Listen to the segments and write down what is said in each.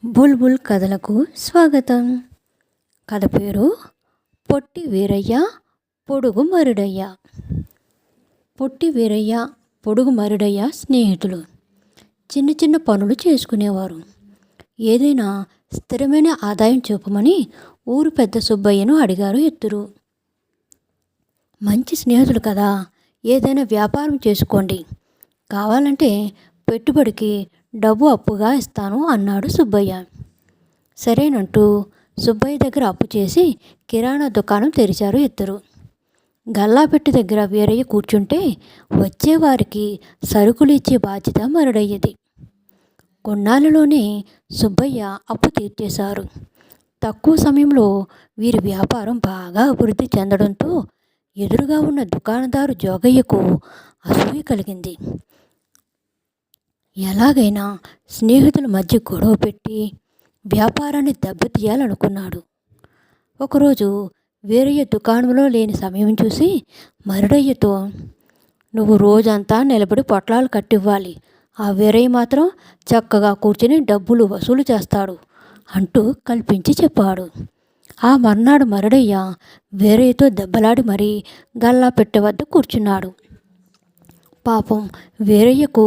బుల్బుల్ కథలకు స్వాగతం. కథ పేరు పొట్టి వీరయ్య పొడుగు మరుడయ్య. పొట్టి వీరయ్య పొడుగు మరుడయ్య స్నేహితులు. చిన్న చిన్న పనులు చేసుకునేవారు. ఏదైనా స్థిరమైన ఆదాయం చూపమని ఊరు పెద్ద సుబ్బయ్యను అడిగారు ఇద్దరు. మంచి స్నేహితులు కదా, ఏదైనా వ్యాపారం చేసుకోండి, కావాలంటే పెట్టుబడికి డబ్బు అప్పుగా ఇస్తాను అన్నాడు సుబ్బయ్య. సరేనంటూ సుబ్బయ్య దగ్గర అప్పు చేసి కిరాణా దుకాణం తెరిచారు ఇద్దరు. గల్లాపెట్టి దగ్గర వీరయ్య కూర్చుంటే వచ్చేవారికి సరుకులు ఇచ్చే బాధ్యత మరుడయ్యది. కొన్నాళ్ళలోనే సుబ్బయ్య అప్పు తీర్చేశారు. తక్కువ సమయంలో వీరి వ్యాపారం బాగా అభివృద్ధి చెందడంతో ఎదురుగా ఉన్న దుకాణదారు జోగయ్యకు అసూయ కలిగింది. ఎలాగైనా స్నేహితుల మధ్య గొడవ పెట్టి వ్యాపారాన్ని దెబ్బతీయాలనుకున్నాడు. ఒకరోజు వీరయ్య దుకాణంలో లేని సమయం చూసి మరుడయ్యతో, నువ్వు రోజంతా నిలబడి పొట్లాలు కట్టివ్వాలి, ఆ వీరయ్య మాత్రం చక్కగా కూర్చుని డబ్బులు వసూలు చేస్తాడు అంటూ కల్పించి చెప్పాడు. ఆ మర్నాడు మరుడయ్య వీరయ్యతో దెబ్బలాడి మరీ గల్లాపెట్టె వద్ద కూర్చున్నాడు. పాపం వీరయ్యకు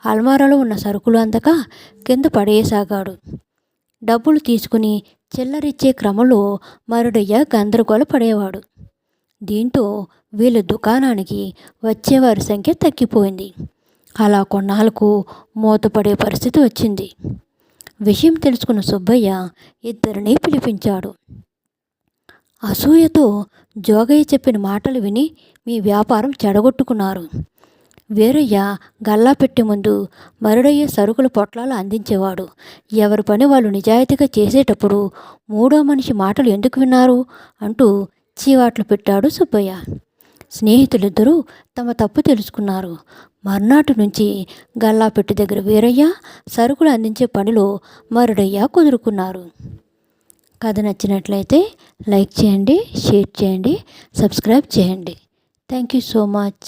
అల్మారాలో ఉన్న సరుకులు అందక కింద పడేయసాగాడు. డబ్బులు తీసుకుని చిల్లరిచ్చే క్రమంలో మరుడయ్య గందరగోళ పడేవాడు. దీంతో వీళ్ళ దుకాణానికి వచ్చేవారి సంఖ్య తగ్గిపోయింది. అలా కొన్నాళ్ళకు మూతపడే పరిస్థితి వచ్చింది. విషయం తెలుసుకున్న సుబ్బయ్య ఇద్దరిని పిలిపించాడు. అసూయతో జోగయ్య చెప్పిన మాటలు విని మీ వ్యాపారం చెడగొట్టుకున్నారు. వీరయ్య గల్లాపెట్టె ముందు మరుడయ్య సరుకుల పొట్లాలు అందించేవాడు. ఎవరి పని వాళ్ళు నిజాయితీగా చేసేటప్పుడు మూడో మనిషి మాటలు ఎందుకు విన్నారు అంటూ చీవాట్లు పెట్టాడు సుబ్బయ్య. స్నేహితులిద్దరూ తమ తప్పు తెలుసుకున్నారు. మర్నాటి నుంచి గల్లాపెట్టె దగ్గర వీరయ్య, సరుకులు అందించే పనిలో మరుడయ్య కుదురుకున్నారు. కథ నచ్చినట్లయితే లైక్ చేయండి, షేర్ చేయండి, సబ్స్క్రైబ్ చేయండి. Thank you so much.